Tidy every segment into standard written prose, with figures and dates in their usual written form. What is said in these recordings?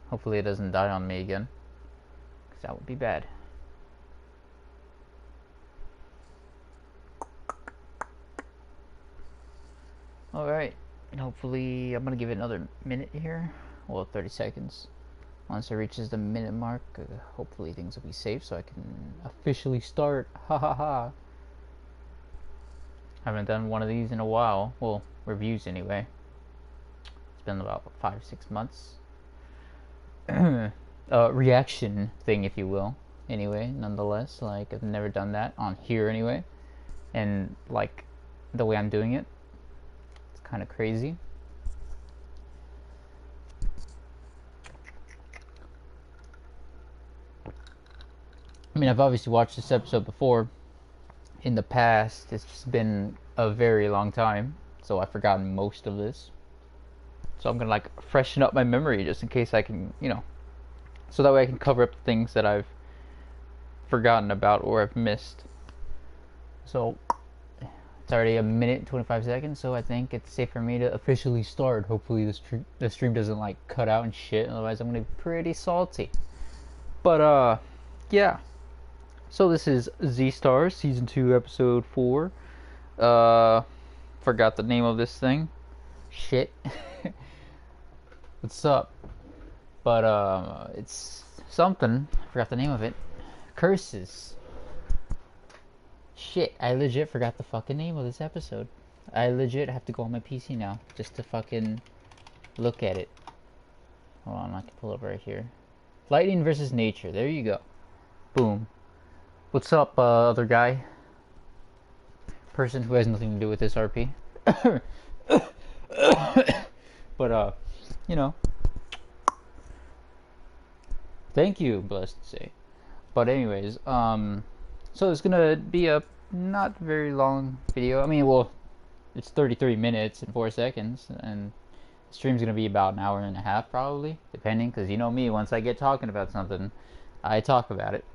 Hopefully it doesn't die on me again, because that would be bad. Alright, and hopefully I'm gonna give it another minute here. Well, 30 seconds. Once it reaches the minute mark, hopefully things will be safe so I can officially start. Ha ha ha. I haven't done one of these in a while. Well, reviews anyway. It's been about 5-6 months. Reaction thing, if you will. Anyway, nonetheless, like, I've never done that on here anyway. And, like, the way I'm doing it, it's kind of crazy. I mean, I've obviously watched this episode before in the past. It's just been a very long time, so I've forgotten most of this. So I'm gonna like freshen up my memory just in case I can, so that way I can cover up the things that I've forgotten about or I've missed. So it's already a minute and 25 seconds, so I think it's safe for me to officially start. Hopefully the stream doesn't like cut out and shit, otherwise I'm gonna be pretty salty. But yeah. So this is Z Stars Season 2 Episode 4. Forgot the name of this thing. Shit. What's up? But it's something. I forgot the name of it. Curses. Shit, I legit forgot the fucking name of this episode. I legit have to go on my PC now just to fucking look at it. Hold on, I can pull up right here. Lightning versus nature. There you go. Boom. What's up, other guy? Person who has nothing to do with this RP. But, thank you, blessed to say. But anyways, so it's gonna be a not very long video. I mean, well, it's 33 minutes and 4 seconds, and the stream's gonna be about an hour and a half, probably, depending, because you know me, once I get talking about something, I talk about it.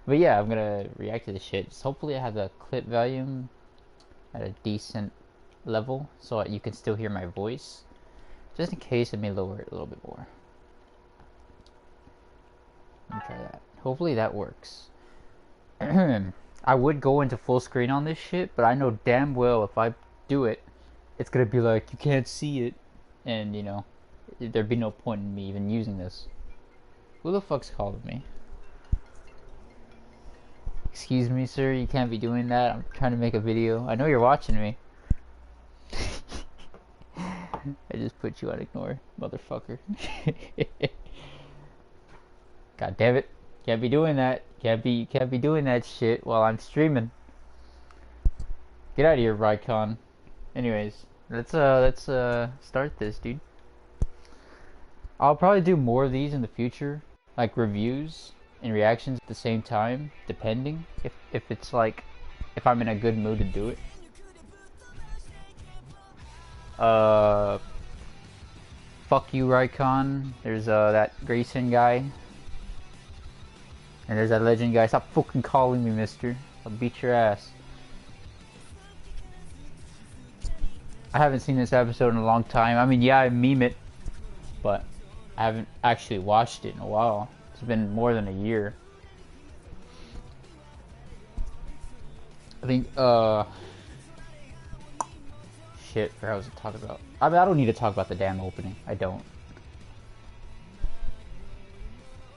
But yeah, I'm gonna react to this shit. Just hopefully I have the clip volume at a decent level so you can still hear my voice. Just in case, I may lower it a little bit more. Let me try that. Hopefully that works. I would go into full screen on this shit, but I know damn well if I do it, it's gonna be like, you can't see it. And, there'd be no point in me even using this. Who the fuck's calling me? Excuse me, sir, you can't be doing that. I'm trying to make a video. I know you're watching me. I just put you on ignore, motherfucker. God damn it. Can't be doing that. Can't be doing that shit while I'm streaming. Get out of here, Rycon. Anyways, let's start this, dude. I'll probably do more of these in the future, like reviews and reactions at the same time, depending if it's like if I'm in a good mood to do it. Fuck you, Rycon. There's that Grayson guy. And there's that legend guy. Stop fucking calling me, mister. I'll beat your ass. I haven't seen this episode in a long time. I mean, yeah, I meme it, but I haven't actually watched it in a while. It's been more than a year. I think, shit, I was talking about. I mean, I don't need to talk about the damn opening. I don't.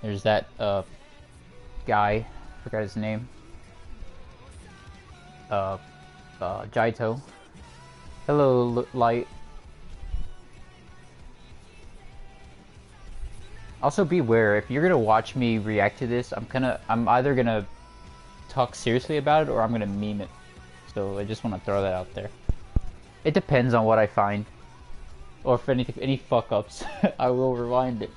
There's that, guy. Forgot his name. Jaito. Hello, Light. Also, beware, if you're gonna watch me react to this, I'm either gonna talk seriously about it or I'm gonna meme it. So I just want to throw that out there. It depends on what I find, or if any fuck ups, I will rewind it.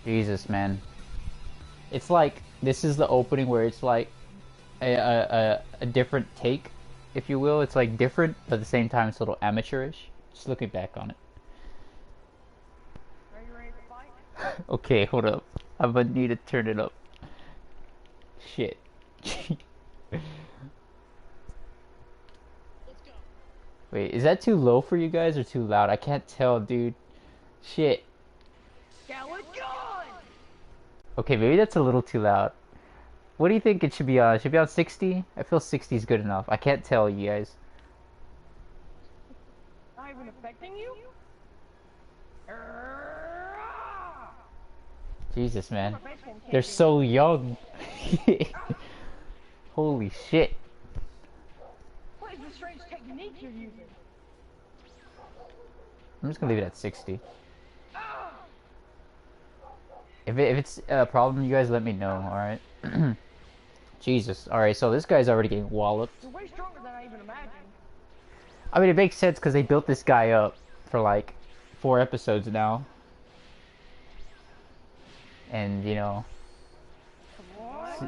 Jesus, man, it's like this is the opening where it's like a different take, if you will. It's like different, but at the same time it's a little amateurish. Just looking back on it. Are you ready to fight? Okay, hold up. I'm gonna need to turn it up. Shit. Let's go. Wait, is that too low for you guys or too loud? I can't tell, dude. Shit. Okay, maybe that's a little too loud. What do you think it should be on? It should be on 60? I feel 60 is good enough. I can't tell you guys. Not even affecting you? Jesus, man. They're so young. Holy shit. What is the strange technique you're using? I'm just gonna leave it at 60. If it's a problem, you guys let me know, alright? Jesus. Alright, so this guy's already getting walloped. You're way stronger than I even imagined. I mean, it makes sense because they built this guy up for like 4 episodes now. And, you know,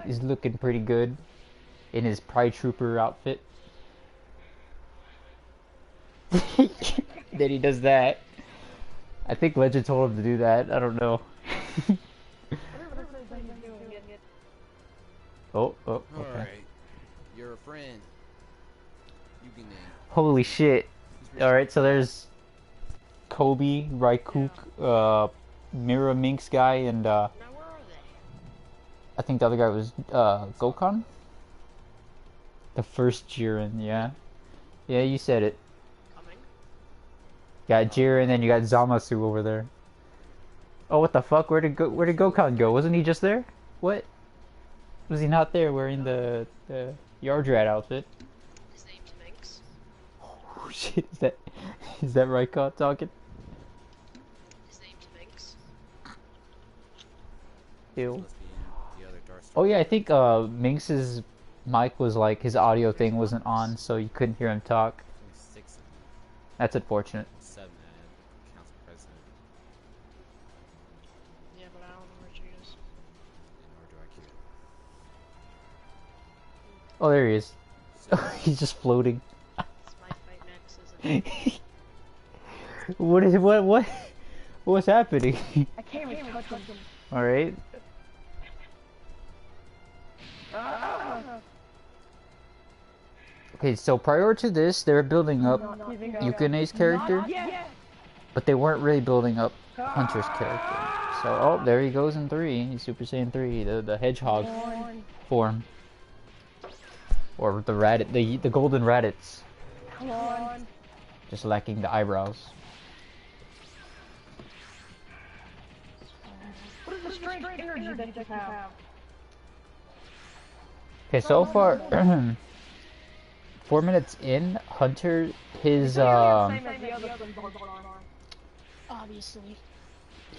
he's looking pretty good in his Pride Trooper outfit. Then he does that. I think Legend told him to do that. I don't know. Oh, okay. Alright. You're a friend. You can Holy shit. Alright, so there's Kobe, Raikkook, Mira Minx guy, and I think the other guy was Gokhan? The first Jiren, yeah. Yeah, you said it. Got Jiren, and then you got Zamasu over there. Oh, what the fuck? Where did Gokhan go? Wasn't he just there? What? Was he not there wearing the Yard Rat outfit? His name's Minx. Oh shit, is that Raikkook talking? His name's Minx. Ew. the other Darth Oh yeah, I think Minx's mic was like, his audio thing wasn't on, so you couldn't hear him talk. 6 of That's unfortunate. 7 council president. Yeah, but I don't know where she is. Nor do I care. Oh, there he is. He's just floating. It's my fight next, isn't it? What's happening? I can't even touch him. All right. Okay, so prior to this, they were building up Yukine's character, but they weren't really building up Hunter's character. So, oh, there he goes in 3. He's Super Saiyan 3, the hedgehog form, or the golden radits, Come on. just lacking the eyebrows. What is the strange energy that you have? Okay, so far, 4 minutes in, Hunter, his Same as the other symbols are. Obviously.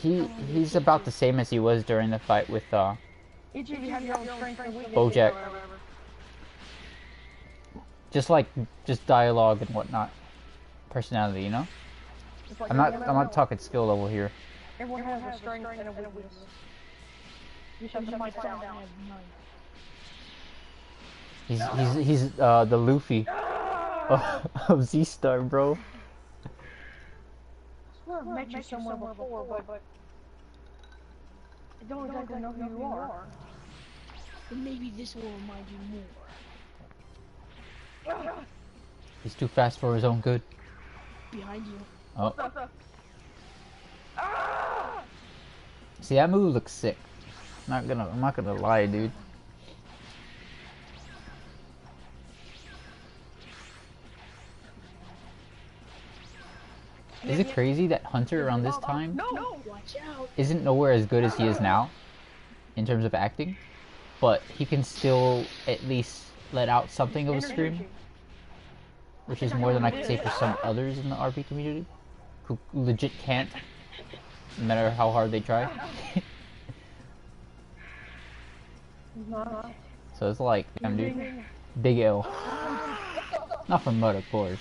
he's about the same as he was during the fight with Each of you have your own strength and weakness. Bojack. Just dialogue and whatnot, personality, you know. I'm not talking skill level here. Everyone has a strength and a weakness. You should find out. He's the Luffy of Z-Star, bro. I swear I've met you somewhere before, but I don't exactly know who you are. But maybe this will remind you more. He's too fast for his own good. Behind you. Oh. See, that move looks sick. I'm not gonna lie, dude. Is it crazy that Hunter around this time Watch out. isn't nowhere as good as he is now in terms of acting, but he can still at least let out something of a scream, which is more than I could say for some others in the RP community who legit can't, no matter how hard they try. So it's like, damn dude, big L. Not from Mud, of course.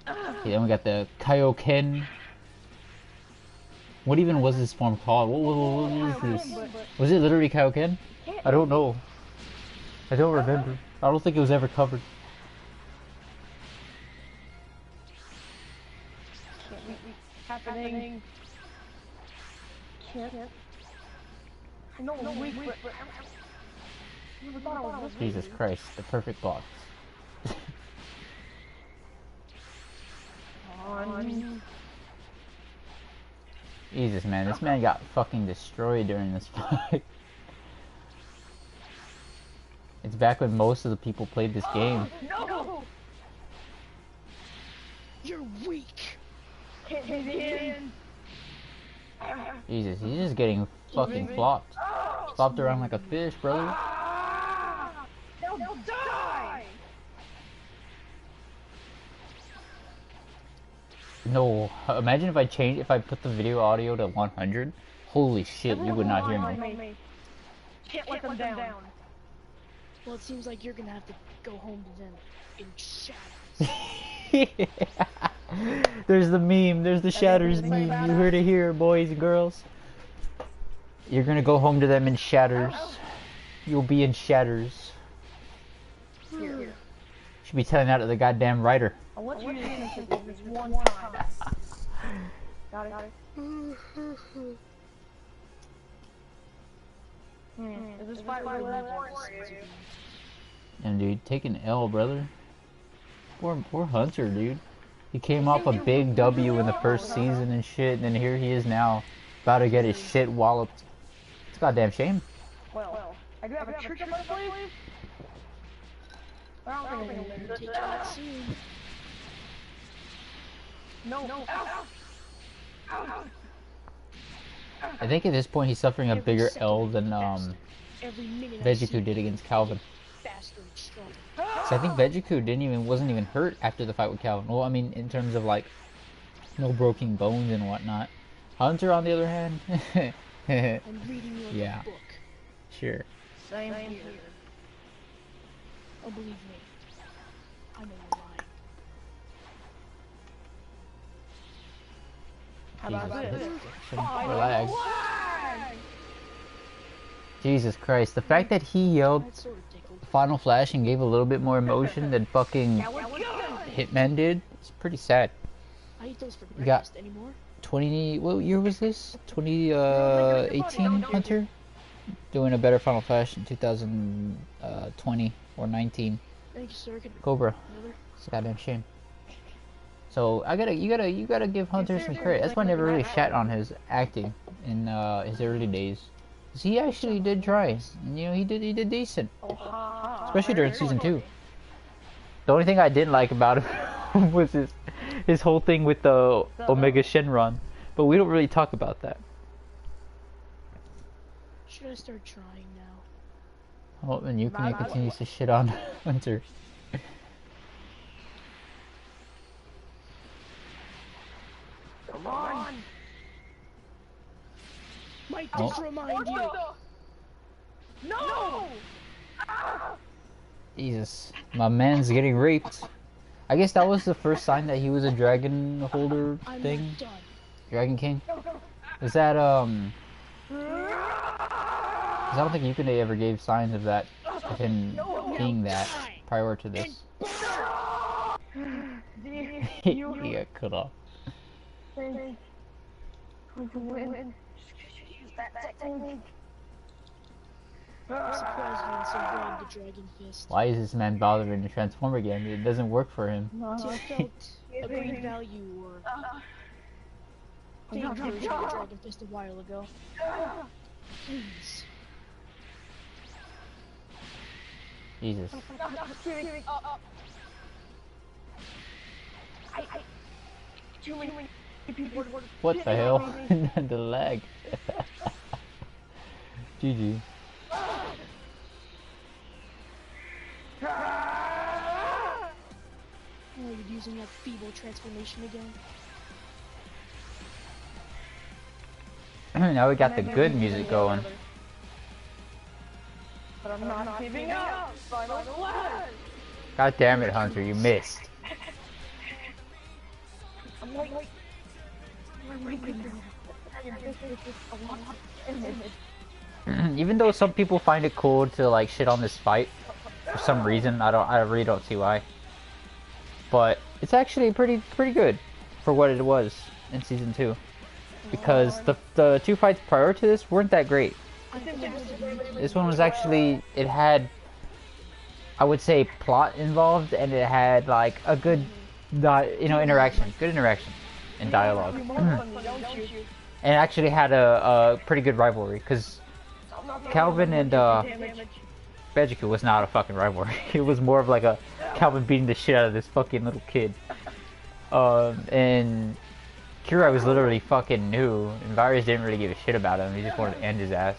Okay, then we got the Kaioken. What even was this form called? What was this? Was it literally Kaioken? I don't know. I don't remember. I don't think it was ever covered. Happening. Can't. No, weak, but I never thought I was this weak. Jesus Christ, the perfect box. Jesus, man, this man got fucking destroyed during this fight. It's back when most of the people played this game. No! You're weak. Can't get in. Jesus, he's just getting fucking flopped. Flopped around like a fish, brother. They'll die! No, imagine if I put the video audio to 100. Holy shit, you would not hear me. Can't let them down. Well, it seems like you're gonna have to go home to them in shadows. There's the meme, there's the shatters meme. You heard it here, boys and girls. You're gonna go home to them in shatters. You'll be in shatters. Here. Should be telling that to the goddamn writer. I want you to listen to this one time. Got it? Is this fight really important for you? And dude, take an L, brother. Poor Hunter, dude. He came off a big W in the first season and shit, and then here he is now, about to get his shit walloped. It's a goddamn shame. Well, I do have a trick up my sleeve. I don't think I can Take that soon. No. I think at this point he's suffering a Every bigger second L than faster. Every minute I Vegiku see did against Calvin. faster and stronger. So I think Vegiku wasn't even hurt after the fight with Calvin. Well, I mean, in terms of like no broken bones and whatnot. Hunter, on the other hand, I'm reading you Yeah. a book. sure. Same here. Oh, believe me, I know you're lying. How about Jesus, this? relax. Jesus Christ, the fact that he yelled That sort of tickled. Final Flash and gave a little bit more emotion than fucking Hitman did, it's pretty sad. I eat those for You got- breakfast anymore. 20, what year was this? 2018 Hunter? Doing a better Final Flash in 2020 or 19. Thank you, sir. Could Cobra. another? It's a goddamn shame. So you gotta give Hunter some credit. That's why I never really shat on his acting in his early days. 'Cause he actually did try. And, you know, he did decent. Especially during season 2. The only thing I didn't like about him was his whole thing with the Omega Shenron. But we don't really talk about that. Should I start trying now? Oh, and Yukine continues to shit on Hunter. Come on. Might Oh. this remind you? No! Jesus, my man's getting raped. I guess that was the first sign that he was a dragon holder I'm thing. not done. Dragon King? Was that, 'cause I don't think Yukine ever gave signs of that, of him being that prior to this. He got cut off. Going to win. Use that technique. I'm surprised you didn't survive the Dragon Fist. Why is this man bothering to transform again? It doesn't work for him. So I felt a great value or danger to the Dragon Fist a while ago. Please. Jesus. Too many people. What the hell? The lag. GG. Oh, you're using that feeble transformation again? Now we got the good music going. But I'm not giving up. Final Flash. God damn it, Hunter, you missed. I'm like, Even though some people find it cool to like shit on this fight for some reason, I really don't see why. But it's actually pretty good for what it was in season 2. Because the 2 fights prior to this weren't that great. This one was actually, it had, I would say, plot involved, and it had like a good, interaction. Good interaction. in dialogue. You want me, don't you? And actually had a pretty good rivalry, because Calvin and Bejiku was not a fucking rivalry. It was more of like a Calvin beating the shit out of this fucking little kid. And Kirai was literally fucking new, and Virus didn't really give a shit about him. He just wanted to end his ass.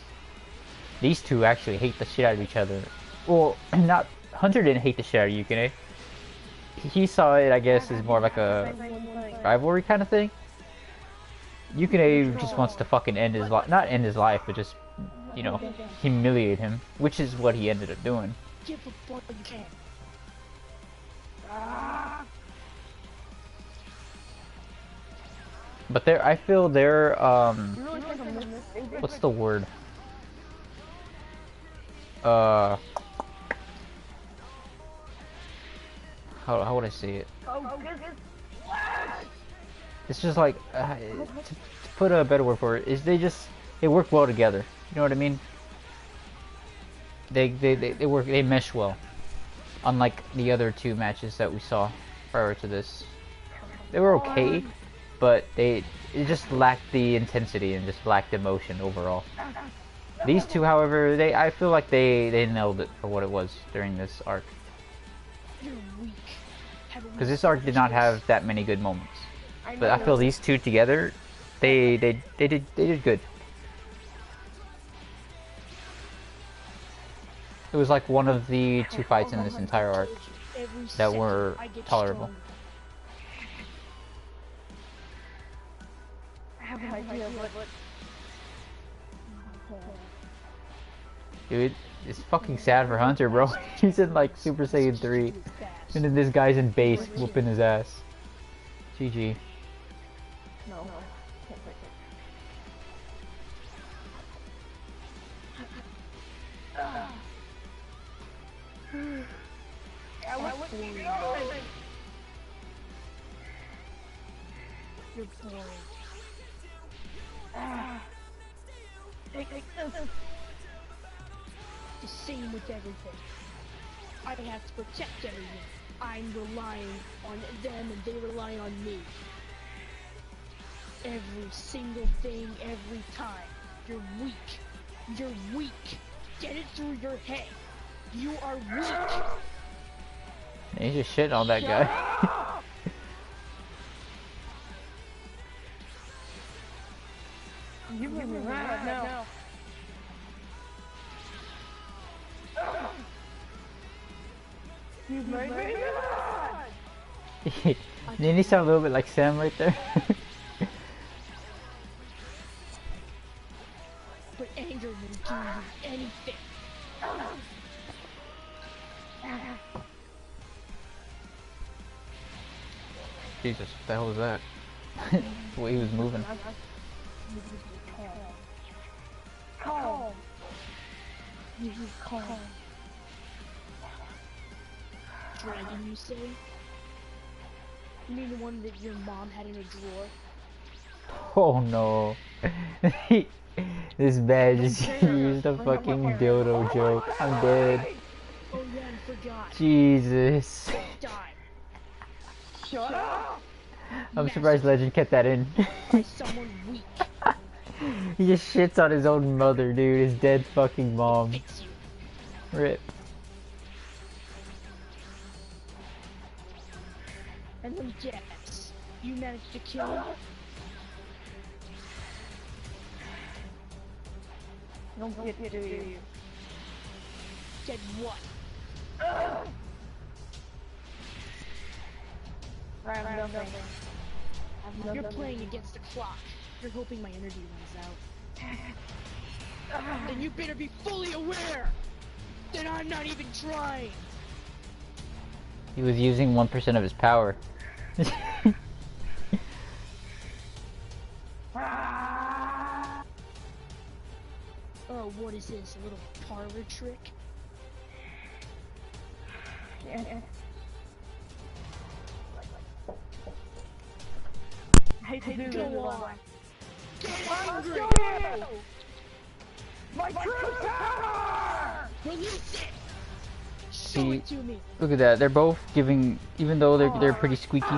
These two actually hate the shit out of each other. Well, not Hunter didn't hate the shit out of Yukine. He saw it, I guess, as more like a rivalry kind of thing. Yukine just wants to fucking end his life, not end his life, but just, you know, humiliate him, which is what he ended up doing. Give a fuck you can. But I feel they're, what's the word? How would I say it? It's just like, to put a better word for it, is they work well together. You know what I mean? They mesh well. Unlike the other two matches that we saw prior to this. They were okay, but it just lacked the intensity and just lacked emotion overall. These two, however, I feel like they nailed it for what it was during this arc. You're weak. Because this arc did not have that many good moments. But I feel these two together, they did good. It was like one of the two fights in this entire arc that were tolerable. I have an idea of what... Dude, it's fucking sad for Hunter, bro. He's in like Super Saiyan 3. And then this guy's in base whooping his ass. GG. No. Can't take it. You're boring. Take this. The same with everything. I have to protect everything. I'm relying on them and they rely on me. Every single thing, every time. You're weak. You're weak. Get it through your head. You are weak. He's just shitting on that guy. You made me mad now. You made me mad! Didn't he sound a little bit like Sam right there? But anger will do you anything. Jesus, what the hell was that? The way he was moving. Calm. You be calm. Dragon, you say? You mean the one that your mom had in a drawer? Oh no. This bad just used a fucking dildo joke. I'm dead. Oh yeah, I forgot. Jesus. Die. Shut up! I'm surprised Legend kept that in. By someone weak. He just shits on his own mother, dude. His dead fucking mom. Fix you. Rip. And then Jax, you managed to kill him? Don't get it, do you? Said what? I have nothing. You're playing against the clock. You're hoping my energy runs out. Then you better be fully aware that I'm not even trying. He was using 1% of his power. Oh, what is this? A little parlor trick? Yeah. I hate to do Go this. on. Get angry! My true power! Release it! Show See, it to me! look at that. They're both giving, even though they're pretty squeaky,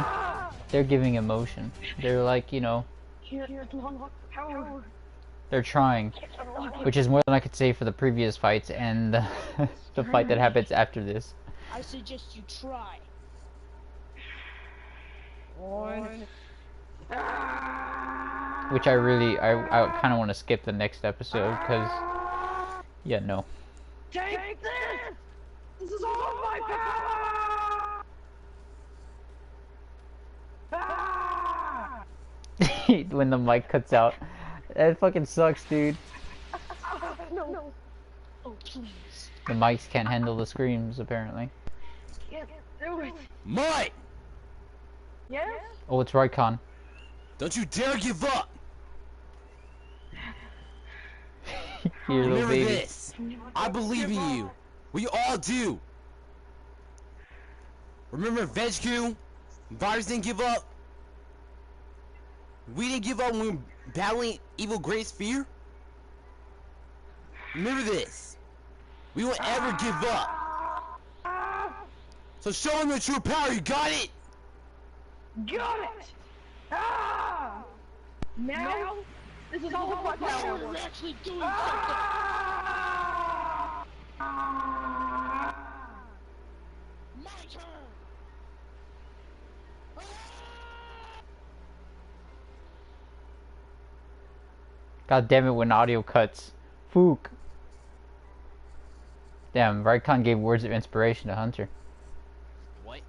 They're giving emotion. They're like, you know, Power. they're trying, which is more than I could say for the previous fights and the fight that happens after this. I suggest you try. One. Which I kind of want to skip the next episode because, yeah, no. Take this! This is all my power! Ah! When the mic cuts out, that fucking sucks, dude. No. Oh, please. The mics can't handle the screams, apparently. Can't do it. Mike! Yes? Oh, it's Raikon. Don't you dare give up! Your little Remember baby. this. I believe in you. We all do. Remember VegQ? Virus didn't give up. We didn't give up when we were battling Evil Great Sphere. Remember this. We won't ever give up. So show them your true power. You got it? Got it! Ah! Now, this is all my power. You're actually doing something. Ah! My turn. God damn it when audio cuts. Fook. Damn, Raikon gave words of inspiration to Hunter. What?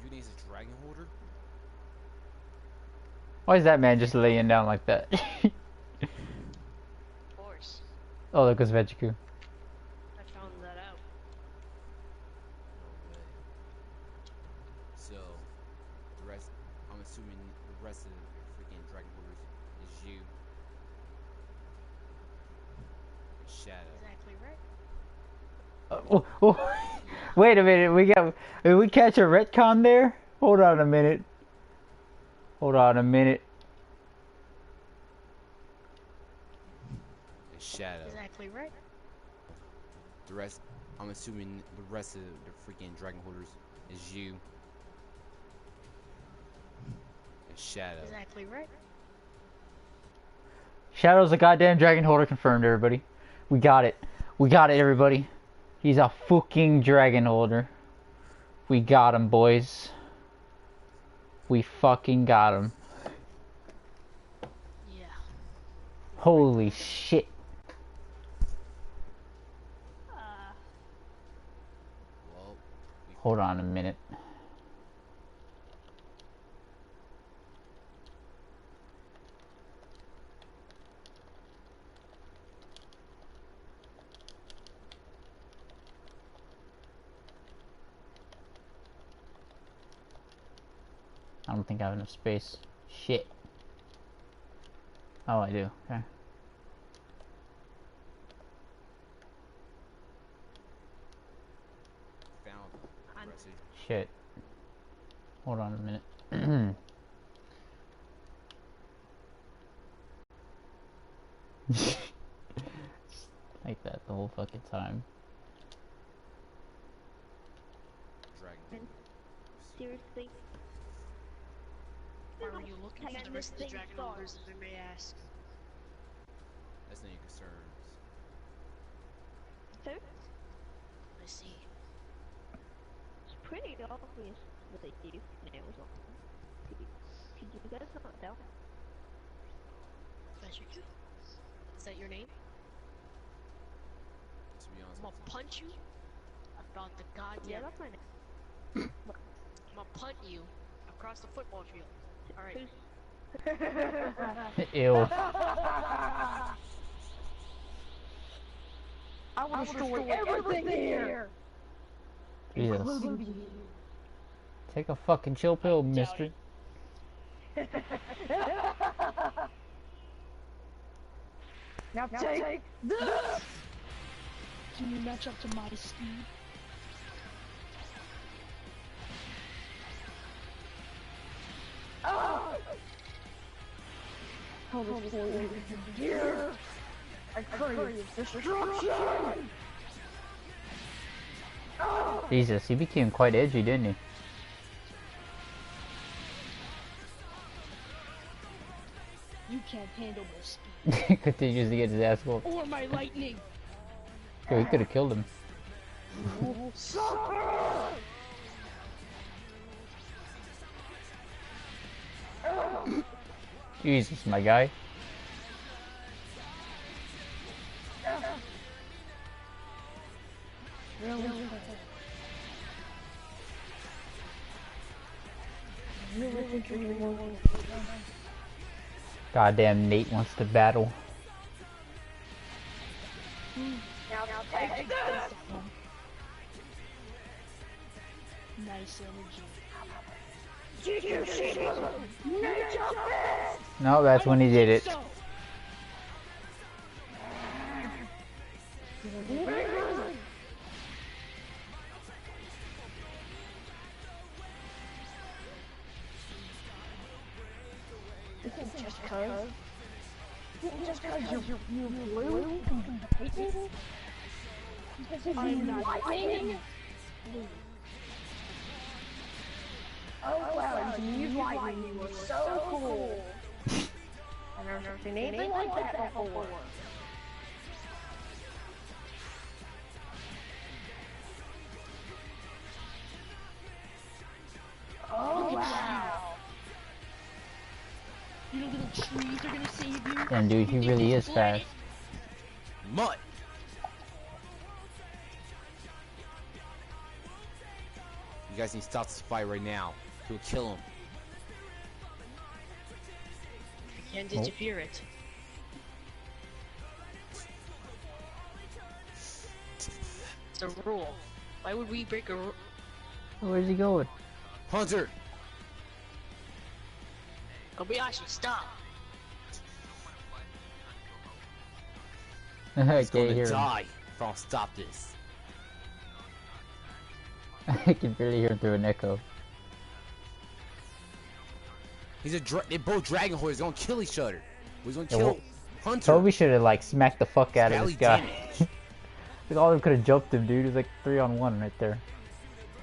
You need a dragon holder? Why is that man just laying down like that? Of course. Oh, look, it's Vegiku. I found that out. No way. So, the rest, I'm assuming the rest of your freaking dragon holders is you. And Shadow. Exactly right. Oh. Wait a minute, did we catch a retcon there? Hold on a minute. Hold on a minute. And Shadow. Exactly right. The rest, I'm assuming the rest of the freaking dragon holders is you. And Shadow. Exactly right. Shadow's a goddamn dragon holder confirmed, everybody. We got it. We got it, everybody. He's a fucking dragon holder. We got him, boys. We fucking got him. Yeah. Holy shit. Well, Hold on a minute. I don't think I have enough space. Shit. Oh, I do. Okay. found the rest of Shit. Hold on a minute. Like that the whole fucking time. dragon. Seriously? Why were you looking for the rest of the dragon holders, if I may ask? That's none of your concerns. So, I see. it's pretty obvious what they do nails on. Could you guys not tell? Vegiku? Is that your name? To be honest I'm gonna with you. punch you about the Yeah, goddamn. that's my name. I'm gonna punt you across the football field. Alright. Ew. I will destroy everything here! Jesus. Including you. Take a fucking chill pill, mister. Now take this! Can you match up to my speed? Ah! How this boy here! I crave destruction! Ah! Jesus, he became quite edgy, didn't he? You can't handle my speed. Continues to get his ass whooped. Or my lightning. Yo, he could have killed him. Jesus, my guy. Goddamn Nate wants to battle. Nice energy. No, that's when he did it. So, Just cause. Just cause you're blue? I'm not lightning? Oh wow, you can use lightning, you are so cool. I've never seen anything like that before. Oh wow. you know, little trees are gonna save you. Damn, dude, he really is fast. Mud. You guys need to stop this fight right now. He'll kill him. Can't interfere it. It's a rule. Why would we break a rule? Where's he going? Hunter! Kobayashi, stop! I He's can't gonna hear him. die if I don't stop this. I can barely hear him through an echo. He's a they're both dragon horses. They're gonna kill each other. He's gonna Yeah, kill well, Hunter. Toby should have like smacked the fuck out of Valley this guy. damage. Like, all of them could have jumped him, dude. It was like 3-on-1 right there.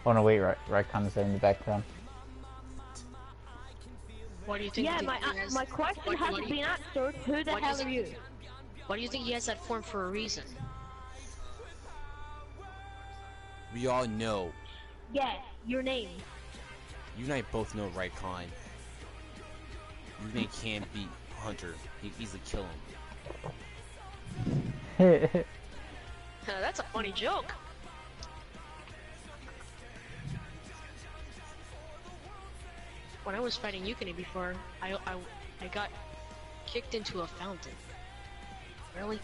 Oh no, wait, right kind of in the background. Why do you think? Yeah, he has, my question why hasn't do you- been answered. Who the why do you hell are think- you? Why do you think he has that form for a reason? We all know. Yes, your name. You and I both know right kind. You can't beat Hunter. He easily kill him. That's a funny joke. When I was fighting Yukine before, I got kicked into a fountain. Really?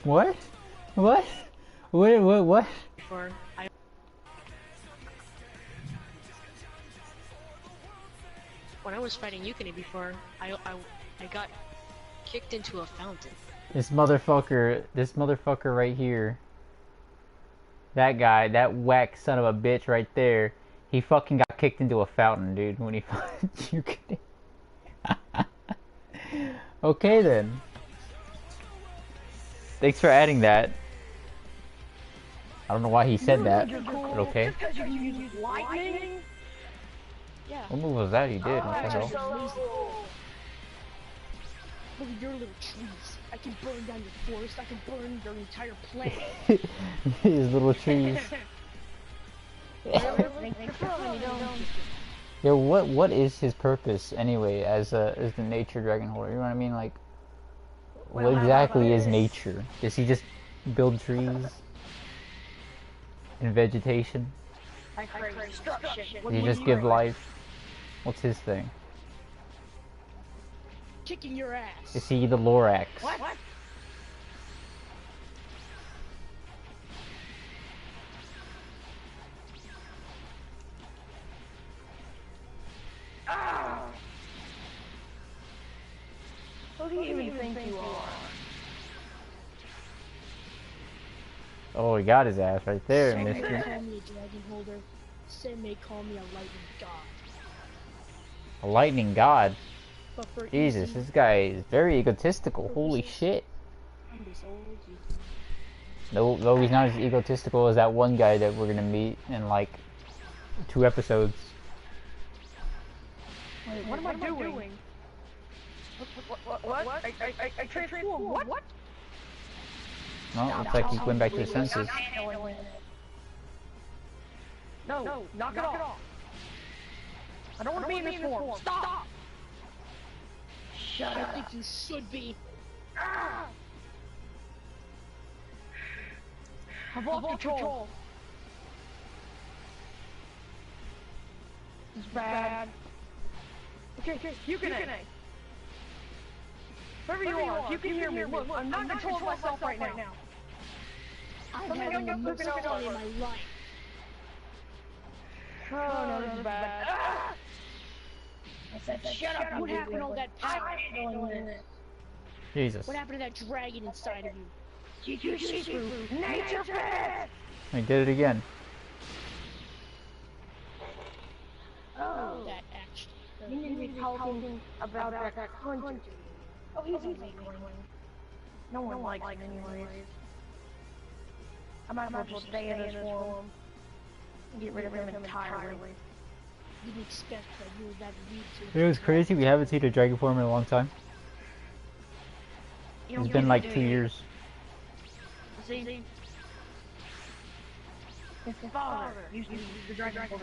What? What? What? Before I. When I was fighting Yukine before, I got kicked into a fountain. This motherfucker right here. That guy, that whack son of a bitch right there. He fucking got kicked into a fountain, dude, when he fought Yukine. Okay then. Thanks for adding that. I don't know why he said that, but okay. Just cause you use lightning? Yeah. What move was that he did? What the hell? Look at your little trees. I can burn down your forest. I can burn your entire planet. His little trees. Yo, what is his purpose anyway as the nature dragon holder? You know what I mean? Like, what exactly is nature? Does he just build trees and vegetation? I create destruction. Does he just give life? What's his thing? Kicking your ass. Is he the Lorax? What? Ah! Who do you even think you are? Oh, he got his ass right there, Some may mister. call me a dragon holder. Some may call me a lightning god. A lightning god. But for Jesus, easy, this guy is very egotistical. Holy shit. I'm this old. No, he's not as egotistical as that one guy that we're gonna meet in like 2 episodes. Wait, what am I doing? What? I transformed. What? Oh, looks like he went back to his senses. No, knock it off. I don't want to be in this form. Stop! Shut I up. think you should be. I've lost control. This is bad. Okay, you can A. Wherever you are, you can hear me. Look, I'm not in control of myself right now. I'm having the most fun in my life. Oh no, this is bad. I said shut up. What happened to all that power? Jesus. What happened to that dragon inside of you? Nature fist! He did it again. Oh, That action. you need to be talking about that hunter. Oh, he's a weakling. No one likes him anyways. I might as well just stay in this form and get rid of him entirely. Didn't expect that you were that weak to. It was crazy. We haven't seen a dragon form in a long time. It's been like 2 years. See? His father used to be the dragon form.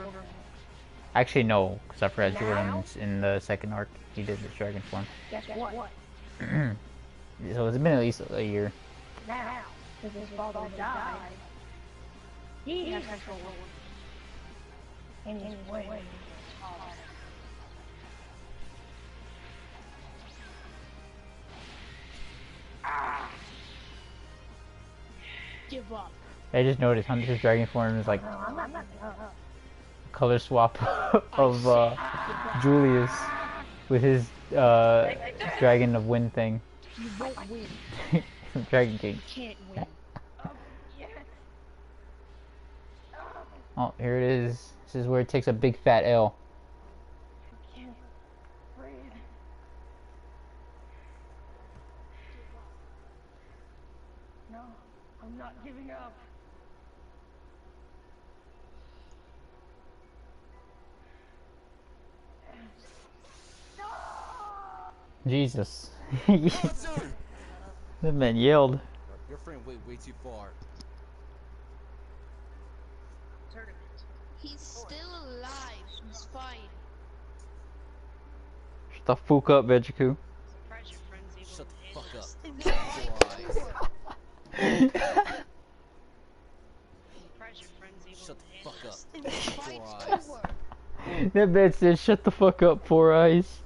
Actually, no, because I forgot Jordan's in the second arc. He did the dragon form. Guess what? So it's been at least a year. Now, since his father died, he has control in his way. Give up. I just noticed Hunter's dragon form is like No, I'm not. color swap of Julius with his dragon of wind thing. You won't win. Dragon King. You can't win. Oh, here it is. This is where it takes a big fat L. I can't breathe. No, I'm not giving up. Jesus. Hunter! That man yelled. Your friend went way too far. He's still alive. He's fine. Shut the fuck up, Vegiku. Surprised your friend's able Shut to the fuck up. handle Four eyes. Surprised your friend's able Shut to the fuck up. handle Four eyes. That man said, shut the fuck up, Four Eyes.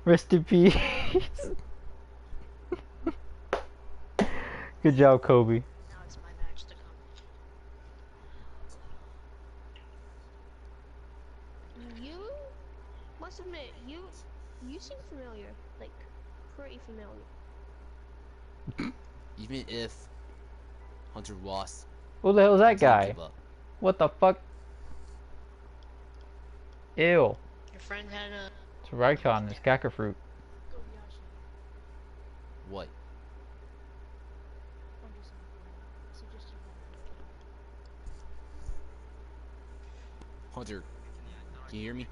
Rest in peace. Good job, Kobe. Now it's my match to come. You must admit, you seem familiar. Like, pretty familiar. Even if Hunter lost, Who the hell is that I didn't guy? give up. What the fuck? Ew. Your friend had a... It's Raikon, it's caca fruit. What? Hunter, can you hear me?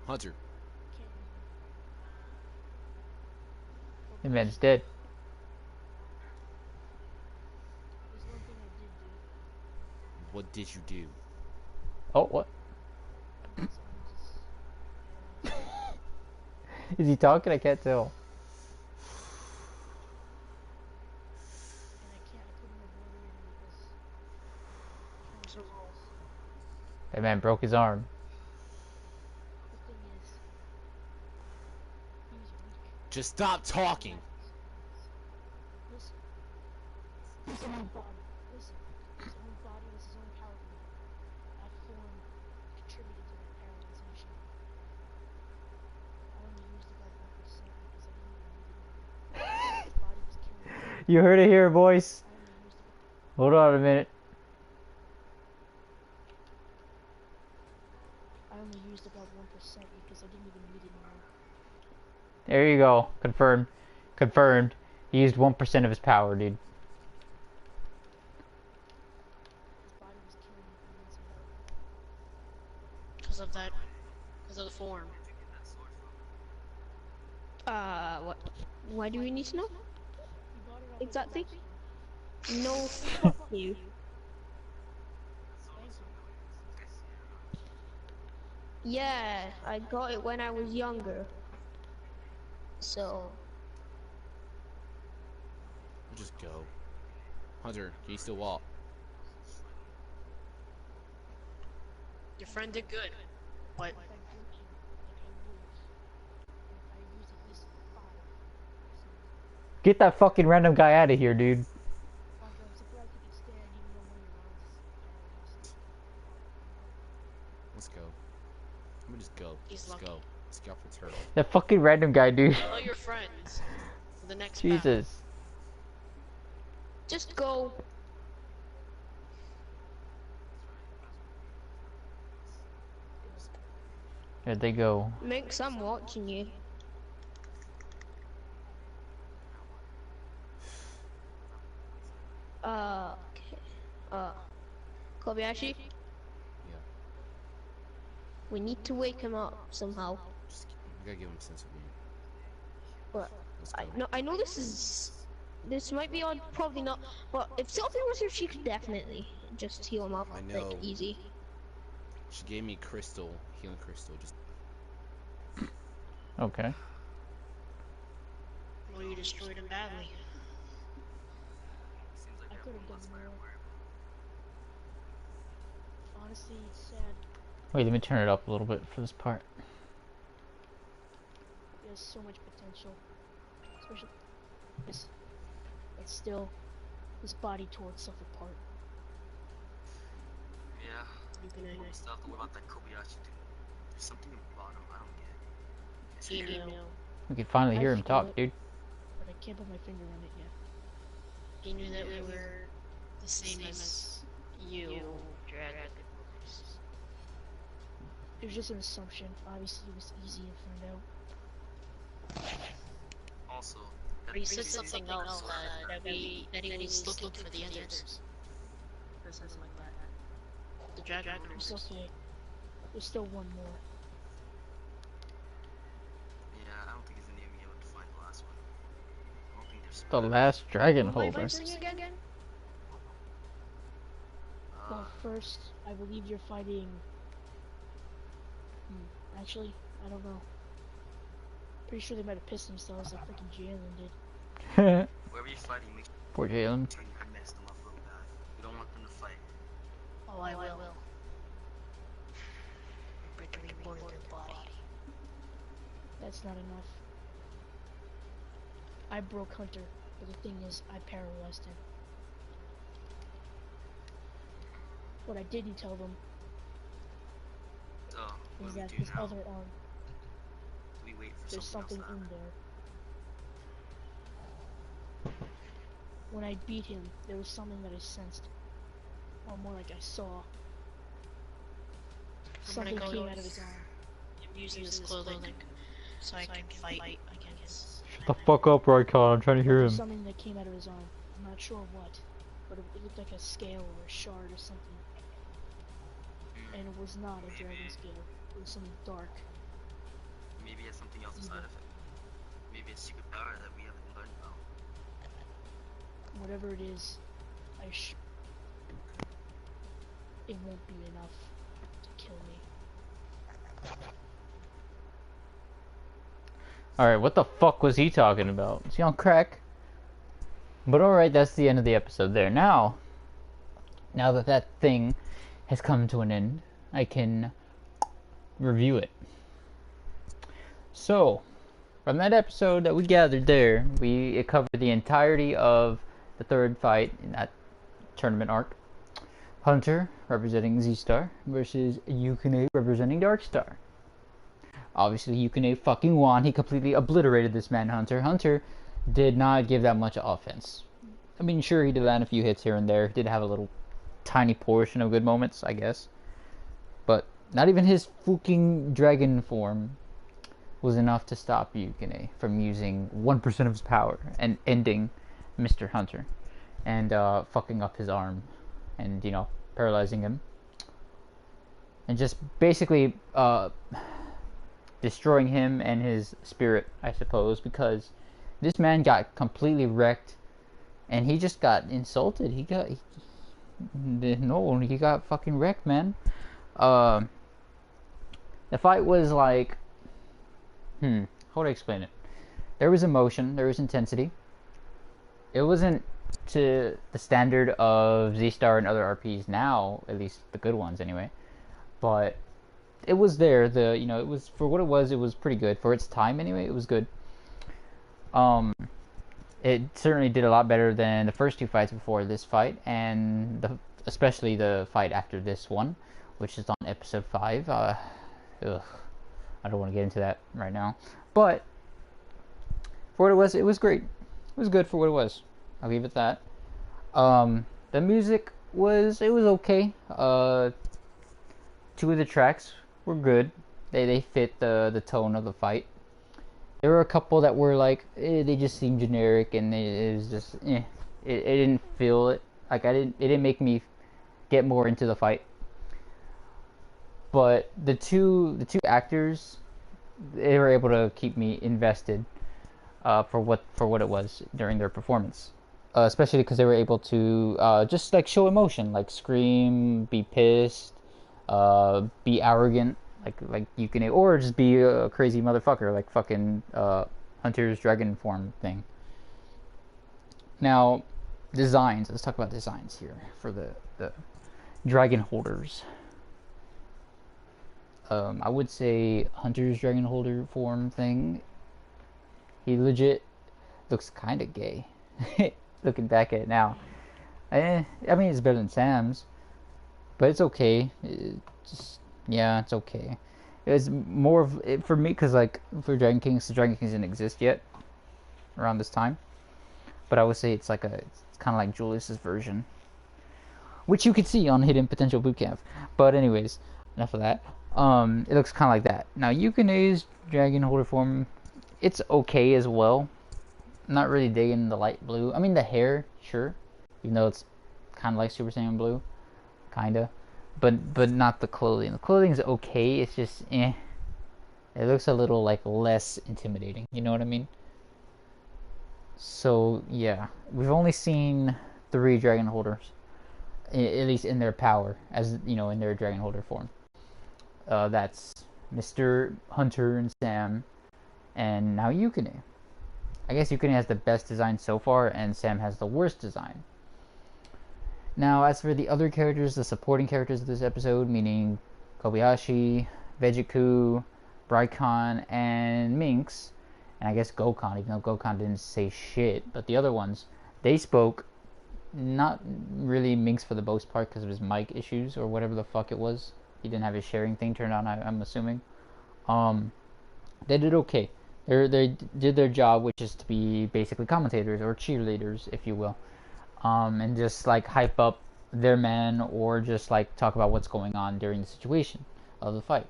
Hunter, That man's dead. what did you do? Oh, what? Is he talking? I can't tell. That man broke his arm. Just stop talking. Listen. His own body. Listen. His own body was his own power grid. That form contributed to that paralyzation. I only used about 1% because I didn't even need it. His body was killing me. You heard it here, boys. I only used about... Hold on a minute. I only used about 1% because I didn't even need it anymore. There you go. Confirmed. Confirmed. He used 1% of his power, dude. His body was killing me from the inside out. Because of that Because of the form. What? Why do we need to know? You bought it off Exactly. of Revolves. No, fuck you. Thank you. Yeah, I got it when I was younger. So, We'll just go. Hunter, can you still walk? Your friend did good. But If I broke you, like I would, if I used at least 5. So, Get that fucking random guy out of here, dude. Andre, I'm surprised you can stand even though one of your arms is paralyzed. Let's go. I'm gonna just go. He's Let's lucky. go. Let's go for turtle. That fucking random guy, dude. tell your friends for the next battle. Jesus. just go. There they go. Minx, I'm watching you. Okay. Kobayashi, Yeah. we need to wake him up somehow. Just we gotta give him a sense of being. But Let's I go. know, I know this might be odd, probably not. But if Sylvie was here, she could definitely just heal him up, I like know. easy. She gave me healing crystal. Just Okay. Well, you destroyed him badly. I could have done more. Honestly, it's sad. Wait, let me turn it up a little bit for this part. He has so much potential. Especially this. But still, his body tore itself apart. Yeah, You can we still have to worry about that Kobayashi dude. There's something about him I don't get. Is he he knew. We can finally I hear him feel talk, it. dude. But I can't put my finger on it yet. He knew that we were the same as you, Dragon. It was just an assumption. Obviously, it was easy to find out. also? But he said something else that he was looking for the others. Or something like that. The dragon It's hunters. okay. There's still one more. Yeah, I don't think he's gonna even be able to find the last one. I don't think there's The last dragon Who am I holder. fighting again? Well, first, I believe you're fighting. Actually, I don't know. Pretty sure they might have pissed themselves like freaking Jalen did. whoever you're fighting, make Poor Jalen. sure you mess them up real bad. We don't want them to fight. Oh, I will. Break every bone in their body. That's not enough. I broke Hunter, but the thing is, I paralyzed him. What I didn't tell them So, what is do we that do his now? other arm, Do we wait for there's something something else to in happen? there. When I beat him, there was something that I sensed. Or more like I saw. I'm Something gonna go came out of his arm. I'm using this clothing so I can fight against. Shut the fuck up, Roycon. I'm trying to hear There was him. something that came out of his arm. I'm not sure what, but it looked like a scale or a shard or something. And it was not a dragon scale. It was something dark. Maybe it's something else inside of it. Maybe it's secret power that we haven't learned about. Whatever it is, it won't be enough to kill me. Alright, what the fuck was he talking about? Is he on crack? But alright, that's the end of the episode there. Now that that thing has come to an end, I can review it. So, from that episode that we gathered there, it covered the entirety of the third fight in that tournament arc. Hunter, representing Z-Star, versus Yukine, representing Darkstar. Obviously, Yukine fucking won. He completely obliterated this man, Hunter. Hunter did not give that much offense. I mean, sure, he did land a few hits here and there. Did have a little tiny portion of good moments, I guess. But not even his fucking dragon form was enough to stop Yukine from using 1% of his power and ending Mr. Hunter. And fucking up his arm. And, paralyzing him. And just basically destroying him and his spirit, I suppose, because this man got completely wrecked, and he just got insulted. He got fucking wrecked, man. The fight was like, how would I explain it? There was emotion, there was intensity. It wasn't to the standard of Z-Star and other RPs now, at least the good ones anyway. But it was there. It was, for what it was pretty good for its time anyway. It was good. It certainly did a lot better than the first two fights before this fight, and especially the fight after this one, which is on episode 5. I don't want to get into that right now, but for what it was great. It was good for what it was. I'll leave it that. The music was okay. Two of the tracks were good. They fit the tone of the fight. There were a couple that were like, they just seemed generic, and it was just, it didn't feel it. Like it didn't make me get more into the fight. But the two actors, they were able to keep me invested for what it was during their performance. Especially because they were able to just like show emotion, like scream, be pissed, be arrogant, like you can, or just be a crazy motherfucker, like fucking Hunter's dragon form thing. Now, designs. Let's talk about designs here for the dragon holders. I would say Hunter's dragon holder form thing, he legit looks kind of gay. Looking back at it now, I mean, it's better than Sam's, but it's okay. It's okay. It was more of it for me because, like, for Dragon Kings, the Dragon Kings didn't exist yet around this time. But I would say it's kind of like Julius's version, which you could see on Hidden Potential Bootcamp. But anyways, enough of that. It looks kind of like that. Now, Yukine's dragon holder form, it's okay as well. Not really digging the light blue. I mean, the hair, sure, even though it's kind of like Super Saiyan Blue, kinda, but not the clothing. The clothing's okay. It's just It looks a little like less intimidating. You know what I mean? So yeah, we've only seen 3 dragon holders, at least in their power, as you know, in their dragon holder form. That's Mr. Hunter and Sam, and now Yukine. I guess Yukine has the best design so far, and Sam has the worst design. Now, as for the other characters, the supporting characters of this episode, meaning Kobayashi, Vejiku, Braikon, and Minx, and I guess Gokon, even though Gokon didn't say shit, but the other ones, they spoke. Not really Minx for the most part because of his mic issues or whatever the fuck it was. He didn't have his sharing thing turned on, I'm assuming. They did okay. They did their job, which is to be basically commentators or cheerleaders, if you will, and just like hype up their man or just like talk about what's going on during the situation of the fight,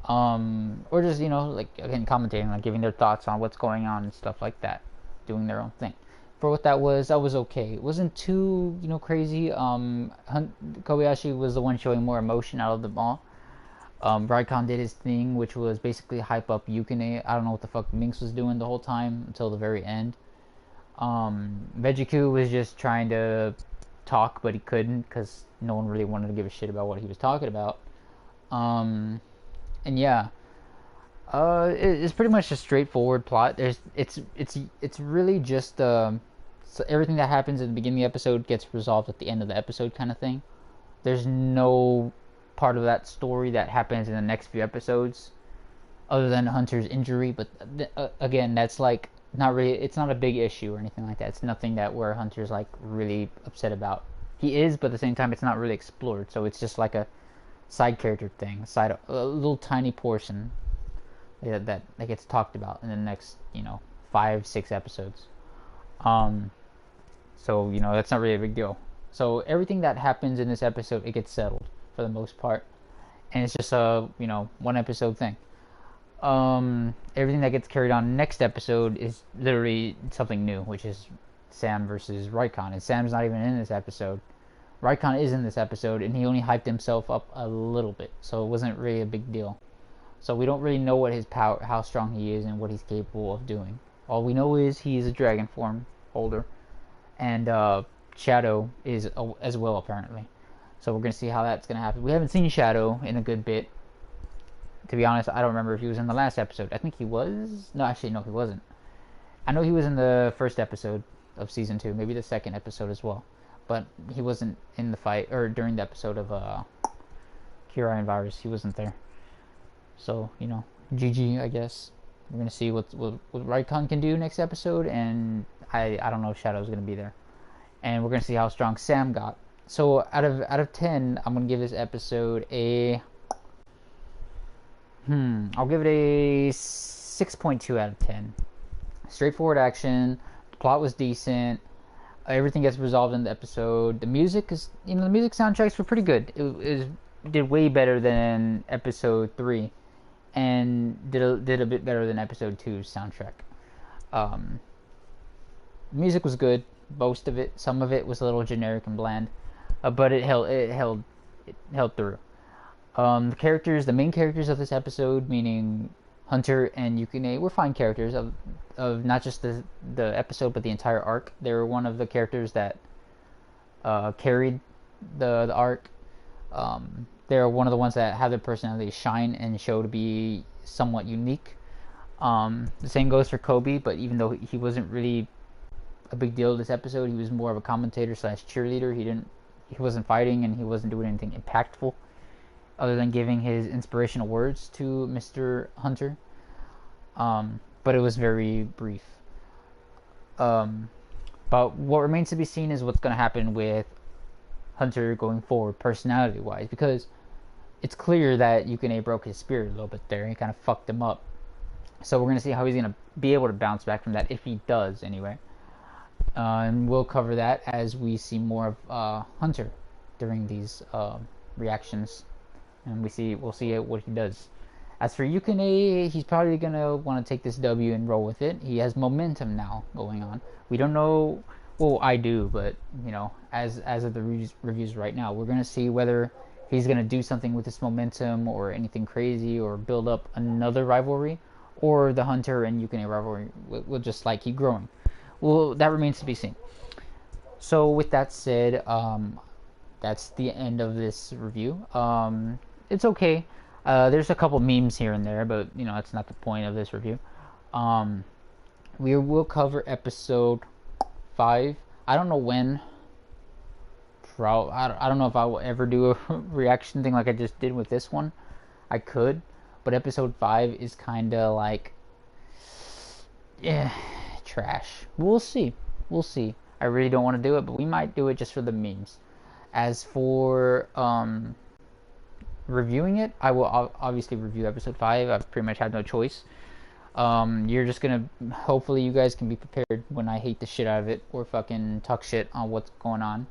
or just like again commentating, like giving their thoughts on what's going on and stuff like that, doing their own thing. For what that was okay. It wasn't too crazy. Kobayashi was the one showing more emotion out of them all. Raikon did his thing, which was basically hype up Yukine. I don't know what the fuck Minx was doing the whole time until the very end. Vejiku was just trying to talk, but he couldn't because no one really wanted to give a shit about what he was talking about. And yeah, it's pretty much a straightforward plot. It's really just so everything that happens at the beginning of the episode gets resolved at the end of the episode, kind of thing. There's no part of that story that happens in the next few episodes other than Hunter's injury, but again, that's like not really, it's not a big issue or anything like that. It's nothing that where Hunter's like really upset about. He is, but at the same time it's not really explored, so it's just like a side character thing, a little tiny portion that gets talked about in the next 5-6 episodes. So that's not really a big deal. So everything that happens in this episode, it gets settled for the most part, and it's just a one episode thing. Everything that gets carried on next episode is literally something new, which is Sam versus Raikon, and Sam's not even in this episode. Raikon is in this episode, and he only hyped himself up a little bit, so it wasn't really a big deal. So we don't really know what his power, how strong he is, and what he's capable of doing. All we know is he's a dragon form holder, and Shadow is as well apparently. So we're gonna see how that's gonna happen. We haven't seen Shadow in a good bit. To be honest, I don't remember if he was in the last episode. I think he was. No, actually, no, he wasn't. I know he was in the first episode of season 2, maybe the second episode as well, but he wasn't in the fight or during the episode of Kirai and Virus. He wasn't there. So GG, I guess. We're gonna see what Raikon can do next episode, and I don't know if Shadow's gonna be there, and we're gonna see how strong Sam got. So out of 10, I'm gonna give this episode a I'll give it a 6.2 out of 10. Straightforward action. The plot was decent. Everything gets resolved in the episode. The music is, the music soundtracks were pretty good. It did way better than episode 3, and did a bit better than episode 2's soundtrack. The music was good, most of it. Some of it was a little generic and bland, but it held through. The main characters of this episode, meaning Hunter and Yukine, were fine characters of not just the episode, but the entire arc. They were one of the characters that carried the arc. They're one of the ones that have their personality shine and show to be somewhat unique. The same goes for Kobe, but even though he wasn't really a big deal this episode, he was more of a commentator / cheerleader. He wasn't fighting, and he wasn't doing anything impactful other than giving his inspirational words to Mr. Hunter. But it was very brief. But what remains to be seen is what's going to happen with Hunter going forward, personality-wise, because it's clear that Yukine broke his spirit a little bit there. He kind of fucked him up. So we're going to see how he's going to be able to bounce back from that, if he does, anyway. And we'll cover that as we see more of Hunter during these reactions, and we'll see what he does. As for Yukine, he's probably gonna want to take this W and roll with it. He has momentum now going on. We don't know. Well, I do, but as of the reviews right now, we're gonna see whether he's gonna do something with this momentum or anything crazy, or build up another rivalry, or the Hunter and Yukine rivalry will just keep growing. Well, that remains to be seen. So with that said, that's the end of this review. It's okay. There's a couple memes here and there, but that's not the point of this review. We will cover episode 5. I don't know when. I don't know if I will ever do a reaction thing like I just did with this one. I could, but episode 5 is kind of trash. We'll see. I really don't want to do it, but we might do it just for the memes. As for reviewing it, I will obviously review episode 5. I pretty much have no choice. You're just gonna, hopefully you guys can be prepared when I hate the shit out of it or fucking talk shit on what's going on,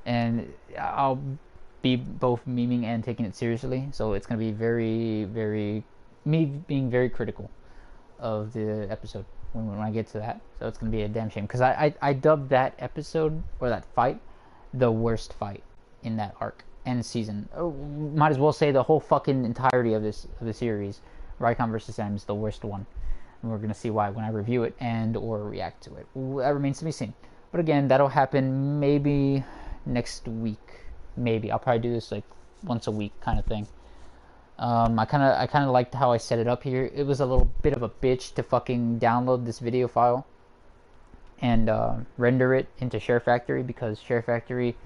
and I'll be both memeing and taking it seriously. So it's gonna be very, very, me being very critical of the episode when I get to that. So it's gonna be a damn shame, because I dubbed that episode, or that fight, the worst fight in that arc and season. Might as well say the whole fucking entirety of the series. Raikon vs. Sam is the worst one, and we're gonna see why when I review it and or react to it. That remains to be seen. But again, that'll happen maybe next week. Maybe I'll probably do this once a week kind of thing. I kind of liked how I set it up here. It was a little bit of a bitch to fucking download this video file and render it into Share Factory, because Share Factory,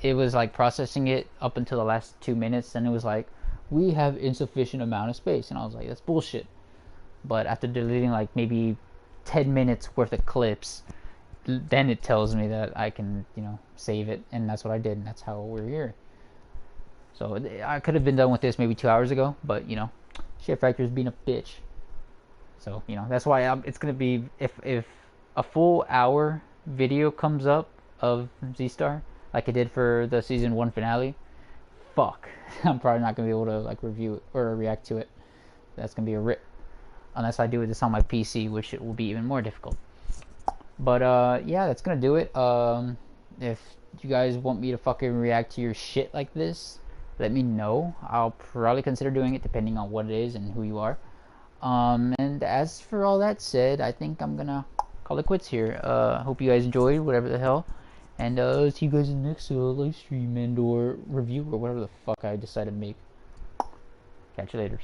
it was processing it up until the last 2 minutes, and it was we have insufficient amount of space, and I was like, that's bullshit. But after deleting maybe 10 minutes worth of clips, then it tells me that I can save it, and that's what I did, and that's how we're here. So I could have been done with this maybe 2 hours ago, but Share Factory's being a bitch. So that's why it's gonna be, if a full hour video comes up of Z-Star like I did for the season 1 finale, fuck, I'm probably not gonna be able to review it or react to it. That's gonna be a rip, unless I do this on my PC, which it will be even more difficult. But yeah, that's gonna do it. If you guys want me to fucking react to your shit like this, let me know. I'll probably consider doing it depending on what it is and who you are. And as for all that said, I think I'm gonna call it quits here. Hope you guys enjoyed, whatever the hell. And see you guys in the next live stream and or review or whatever the fuck I decide to make. Catch you later.